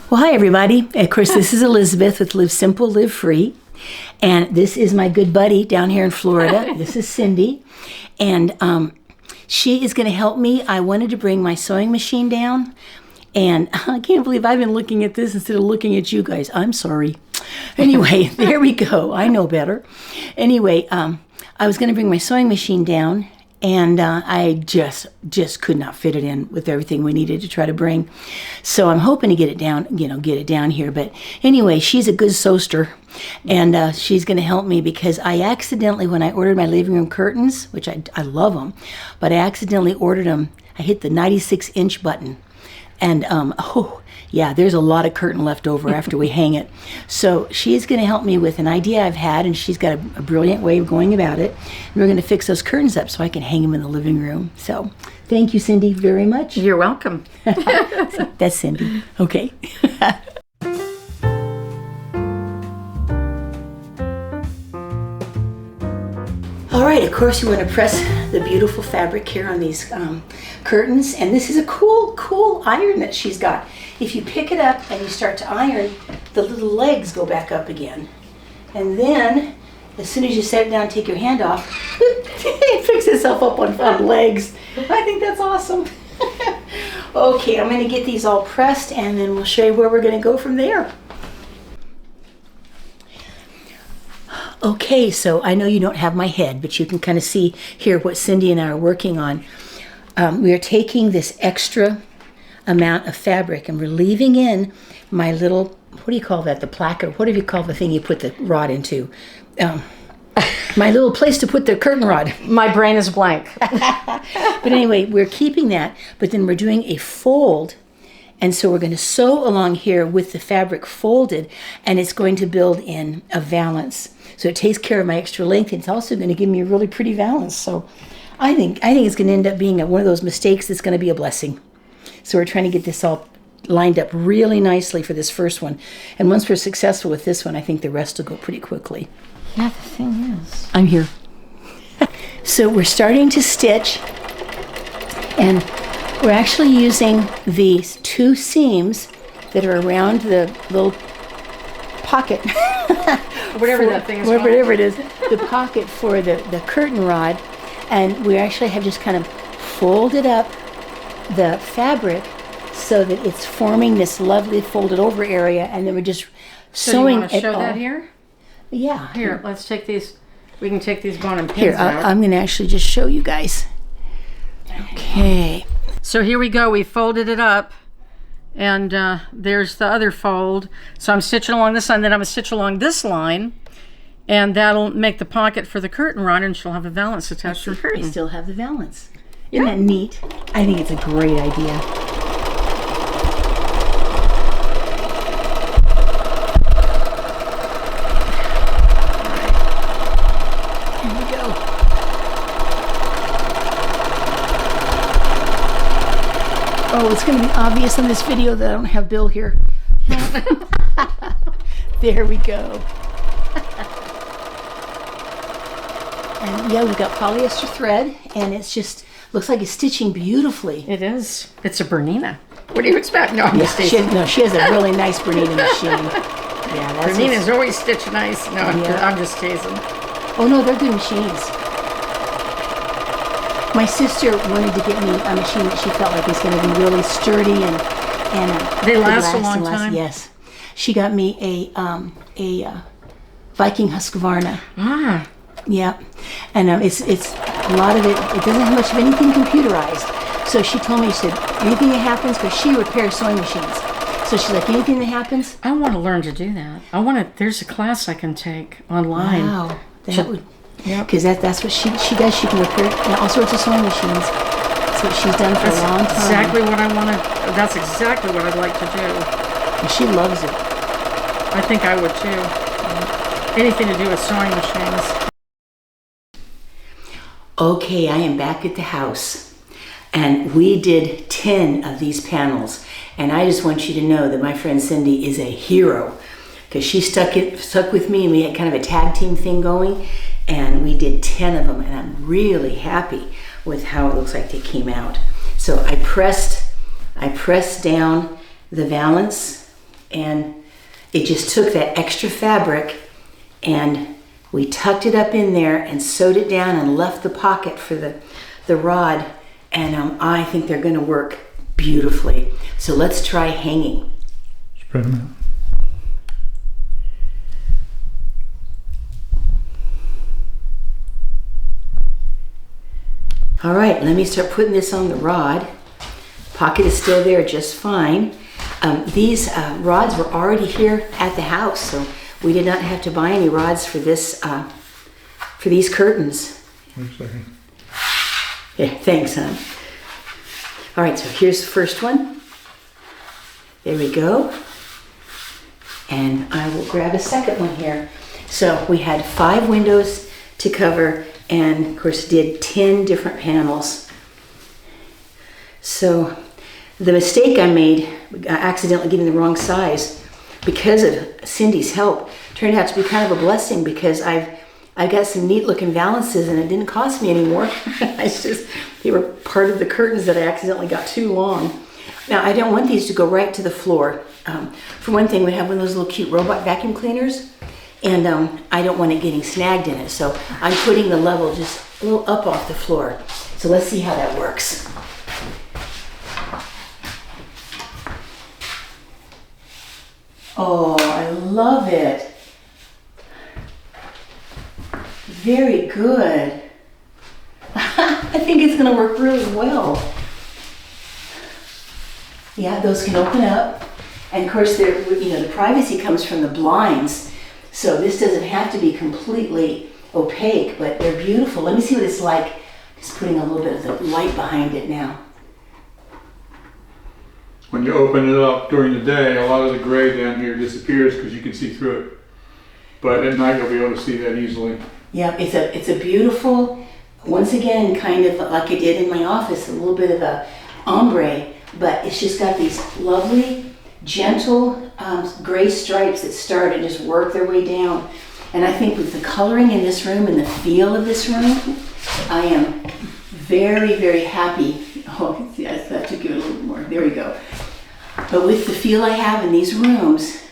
Well, hi, everybody. Of course, this is Elizabeth with Live Simple, Live Free. And this is my good buddy down here in Florida. This is Cindi. And she is going to help me. I wanted to bring my sewing machine down. And I can't believe I've been looking at this instead of looking at you guys. I'm sorry. Anyway, there we go. I know better. Anyway, I was going to bring my sewing machine down. And I just could not fit it in with everything we needed to try to bring. So I'm hoping to get it down, get it down here. But anyway, she's a good sewster, and she's going to help me because I accidentally, when I ordered my living room curtains, which I love them, but I accidentally ordered them. I hit the 96-inch button. And, yeah, there's a lot of curtain left over after we hang it. So she's going to help me with an idea I've had, and she's got a brilliant way of going about it. And we're going to fix those curtains up so I can hang them in the living room. So thank you, Cindi, very much. You're welcome. That's Cindi. Okay. All right, of course, you want to press the beautiful fabric here on these curtains. And this is a cool iron that she's got. If you pick it up and you start to iron, the little legs go back up again. And then, as soon as you set it down and take your hand off, it picks itself up on legs. I think that's awesome. Okay, I'm going to get these all pressed, and then we'll show you where we're going to go from there. Okay, so I know you don't have my head, but you can kind of see here what Cindi and I are working on. We are taking this extra amount of fabric and we're leaving in my little, what do you call that, the placard? What do you call the thing you put the rod into? My little place to put the curtain rod. My brain is blank. But anyway, we're keeping that, but then we're doing a fold. And so we're going to sew along here with the fabric folded, and it's going to build in a valance. So it takes care of my extra length, and it's also going to give me a really pretty valance. So I think it's going to end up being one of those mistakes that's going to be a blessing. So we're trying to get this all lined up really nicely for this first one. And once we're successful with this one, I think the rest will go pretty quickly. Yeah, the thing is, I'm here. So we're starting to stitch, and we're actually using these two seams that are around the little pocket. whatever that thing is called. Whatever it is, the pocket for the curtain rod. And we actually have just kind of folded up the fabric so that it's forming this lovely folded over area, and then we're just sewing you want to it show all. that here? Yeah. Here, let's take these. We can take these bone and pins Here, out. I'm going to actually just show you guys. Okay. So here we go. We folded it up, and there's the other fold. So I'm stitching along this line, then I'm going to stitch along this line, and that'll make the pocket for the curtain rod, and she'll have a valance attached to the curtain. I still have the valance. Isn't that neat? I think it's a great idea. Here we go. Oh, it's going to be obvious in this video that I don't have Bill here. There we go. And yeah, we've got polyester thread, and it's just looks like it's stitching beautifully. It is. It's a Bernina. What do you expect? No, I'm just She teasing. has a really nice Bernina machine. Yeah, that's Bernina's always stitched nice. No, Yeah. I'm just teasing. Oh no, they're good machines. My sister wanted to get me a machine that she felt like was going to be really sturdy and They could last a long and time? Yes, she got me a Viking Husqvarna. Ah. Yeah, and it's a lot of it. It doesn't have much of anything computerized. So she told me, she said, anything that happens, because she repairs sewing machines. So she's like, anything that happens. I want to learn to do that. There's a class I can take online. Wow, that would. Yep. Because that's what she does. She can repair all sorts of sewing machines. That's what she's done for a long time. Exactly what I want to. That's exactly what I'd like to do. And she loves it. I think I would too. Anything to do with sewing machines. Okay, I am back at the house, and we did 10 of these panels, and I just want you to know that my friend Cindi is a hero, because she stuck with me, and we had kind of a tag team thing going, and we did 10 of them, and I'm really happy with how it looks like they came out. So I pressed down the valance and it just took that extra fabric and we tucked it up in there and sewed it down and left the pocket for the rod, and I think they're going to work beautifully. So let's try hanging. Spread them out. All right, let me start putting this on the rod. Pocket is still there just fine. These rods were already here at the house, so we did not have to buy any rods for this, for these curtains. Wait a second. Yeah, thanks, hon. All right, so here's the first one. There we go. And I will grab a second one here. So we had 5 windows to cover, and of course did 10 different panels. So the mistake I made, accidentally getting the wrong size, because of Cindy's help, turned out to be kind of a blessing, because I've got some neat looking valances and it didn't cost me any more. They were part of the curtains that I accidentally got too long. Now I don't want these to go right to the floor. For one thing, we have one of those little cute robot vacuum cleaners, and I don't want it getting snagged in it. So I'm putting the level just a little up off the floor. So let's see how that works. Oh, I love it. Very good. I think it's going to work really well. Yeah, those can open up. And of course, the privacy comes from the blinds. So this doesn't have to be completely opaque, but they're beautiful. Let me see what it's like. Just putting a little bit of the light behind it now. When you open it up during the day, a lot of the gray down here disappears because you can see through it. But at night, you'll be able to see that easily. Yeah, it's a beautiful, once again, kind of like I did in my office, a little bit of a ombre, but it's just got these lovely, gentle gray stripes that start and just work their way down. And I think with the coloring in this room and the feel of this room, I am very, very happy. Oh, yes, that took you a little bit more. There we go. But with the feel I have in these rooms,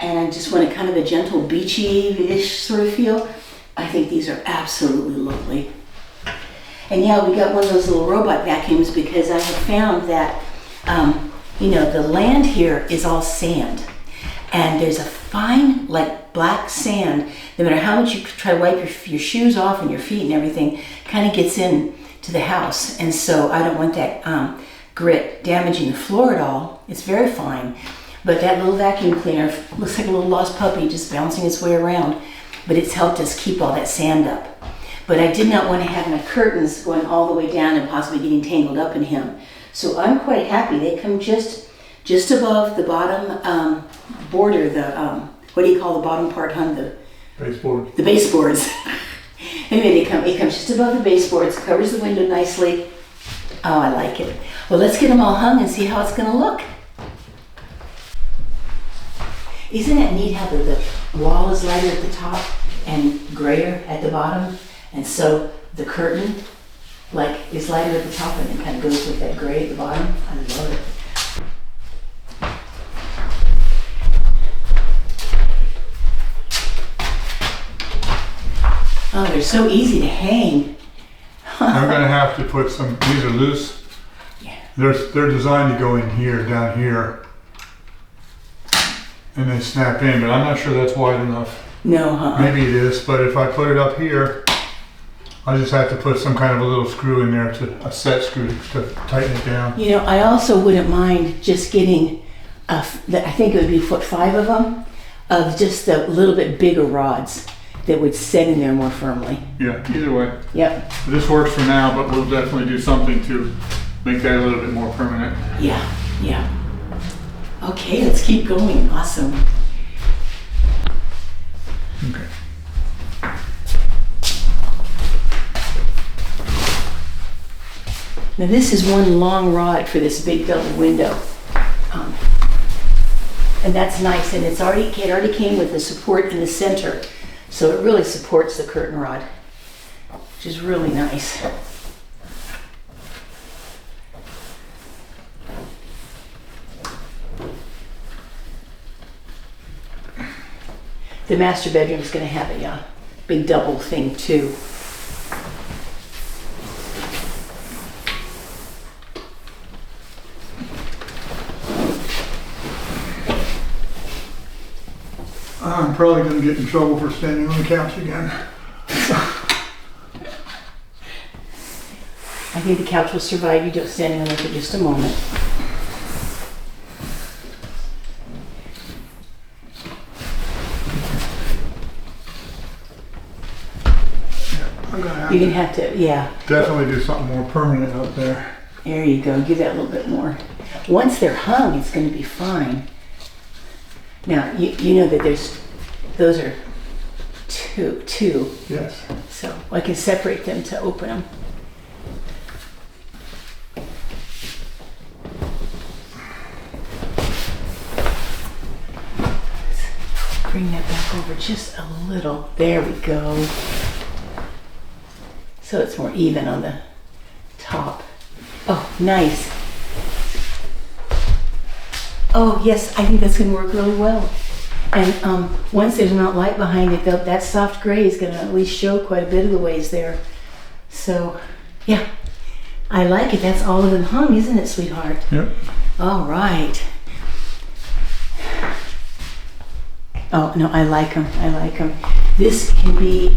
and I just want a kind of a gentle beachy-ish sort of feel, I think these are absolutely lovely. And yeah, we got one of those little robot vacuums because I have found that, the land here is all sand. And there's a fine, like black sand, no matter how much you try to wipe your shoes off and your feet and everything, kind of gets in to the house. And so I don't want that grit damaging the floor at all. It's very fine. But that little vacuum cleaner looks like a little lost puppy just bouncing its way around. But it's helped us keep all that sand up. But I did not want to have my curtains going all the way down and possibly getting tangled up in him. So I'm quite happy. They come just above the bottom border, what do you call the bottom part, hon? The Baseboard. The baseboards. Anyway, it comes just above the baseboards, covers the window nicely. Oh, I like it. Well, let's get them all hung and see how it's going to look. Isn't it neat how the wall is lighter at the top and grayer at the bottom? And so the curtain is lighter at the top and it kind of goes with that gray at the bottom. I love it. Oh, they're so easy to hang. I'm going to have to put some, these are loose. Yeah. They're designed to go in here, down here. And they snap in, but I'm not sure that's wide enough. No, huh? Maybe it is, but if I put it up here, I just have to put some kind of a little screw in there, a set screw to tighten it down. I also wouldn't mind just getting, I think it would be 5 of them, of just the little bit bigger rods that would set in there more firmly. Yeah, either way. Yep. This works for now, but we'll definitely do something to make that a little bit more permanent. Yeah. Okay, let's keep going. Awesome. Okay. Now this is one long rod for this big double window. And that's nice, and it already came with the support in the center. So it really supports the curtain rod, which is really nice. The master bedroom is going to have a big double thing too. I'm probably going to get in trouble for standing on the couch again. I think the couch will survive you just standing on it for just a moment. I'm going You're going to have to, yeah. definitely do something more permanent up there. There you go. Give that a little bit more. Once they're hung, it's going to be fine. Now, you know that those are two. Yes. So I can separate them to open them. Let's bring that back over just a little. There we go. So it's more even on the top. Oh, nice. Oh, yes, I think that's going to work really well. And once there's not light behind it, that soft gray is going to at least show quite a bit of the ways there. So, yeah, I like it. That's all of them hung, isn't it, sweetheart? Yep. All right. Oh, no, I like them. I like them. This can be,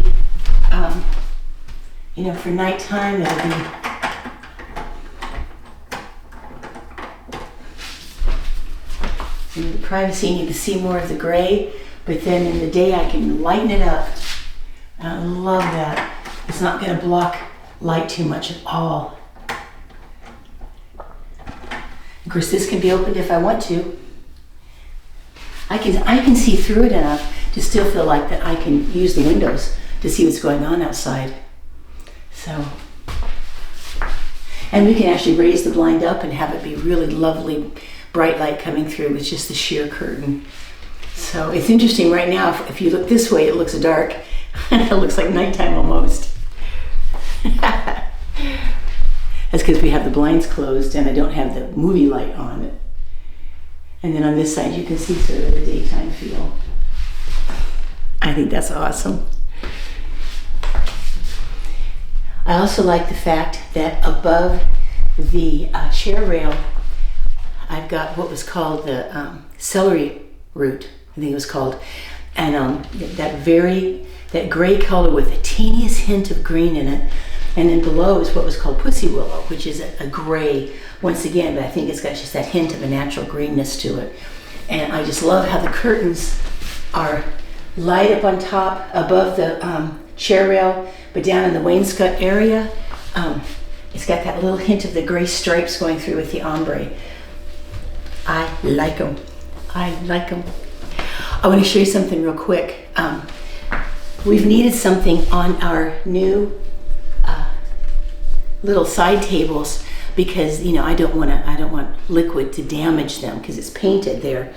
you know, for nighttime, it'll be the privacy, and you can see more of the gray, but then in the day I can lighten it up. I love that. It's not going to block light too much at all. Of course, this can be opened if I want to. I can see through it enough to still feel like that I can use the windows to see what's going on outside. So, and we can actually raise the blind up and have it be really lovely bright light coming through with just the sheer curtain. So it's interesting right now, if you look this way, it looks dark. It looks like nighttime almost. That's because we have the blinds closed and I don't have the movie light on it. And then on this side, you can see sort of the daytime feel. I think that's awesome. I also like the fact that above the chair rail, I've got what was called the celery root, I think it was called, and that gray color with a teeniest hint of green in it. And then below is what was called pussy willow, which is a gray once again, but I think it's got just that hint of a natural greenness to it. And I just love how the curtains are light up on top above the chair rail, but down in the wainscot area, it's got that little hint of the gray stripes going through with the ombre. I like them. I like them. I want to show you something real quick. We've needed something on our new little side tables because, you know, I don't want liquid to damage them because it's painted there.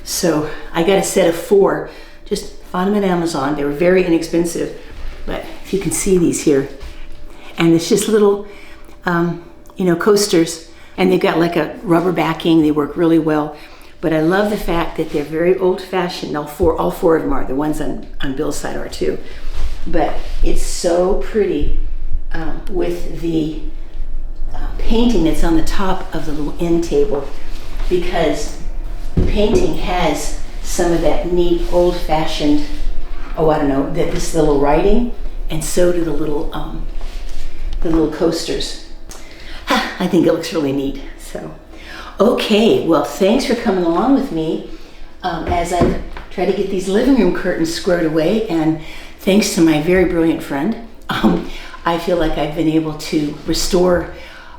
So I got a set of 4. Just found them at Amazon. They were very inexpensive, but if you can see these here, and it's just little, you know, coasters, and they've got like a rubber backing. They work really well. But I love the fact that they're very old-fashioned. All four of them are. The ones on Bill's side are too. But it's so pretty with the painting that's on the top of the little end table, because the painting has some of that neat old-fashioned, oh, I don't know, that this little writing, and so do the little coasters. I think it looks really neat. So, okay, well, thanks for coming along with me as I try to get these living room curtains squared away, and thanks to my very brilliant friend, I feel like I've been able to restore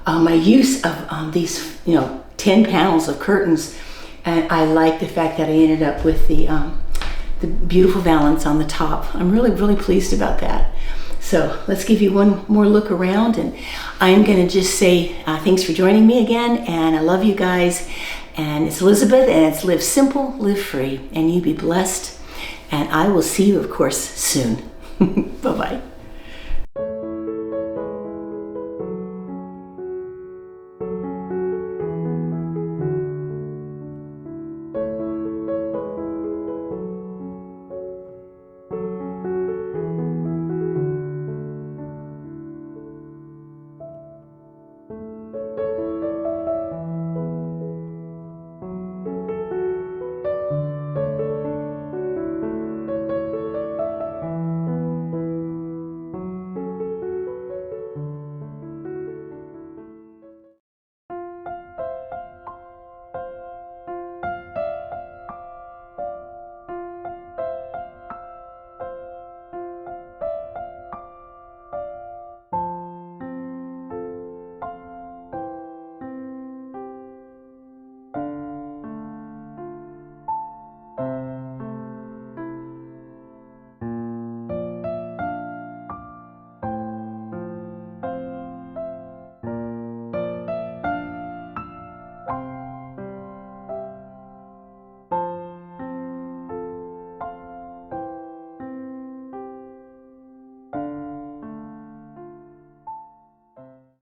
my use of these, 10 panels of curtains, and I like the fact that I ended up with the beautiful valance on the top. I'm really, really pleased about that. So let's give you one more look around, and I'm going to just say thanks for joining me again, and I love you guys. And it's Elizabeth, and it's Live Simple, Live Free, and you be blessed. And I will see you, of course, soon. Bye-bye.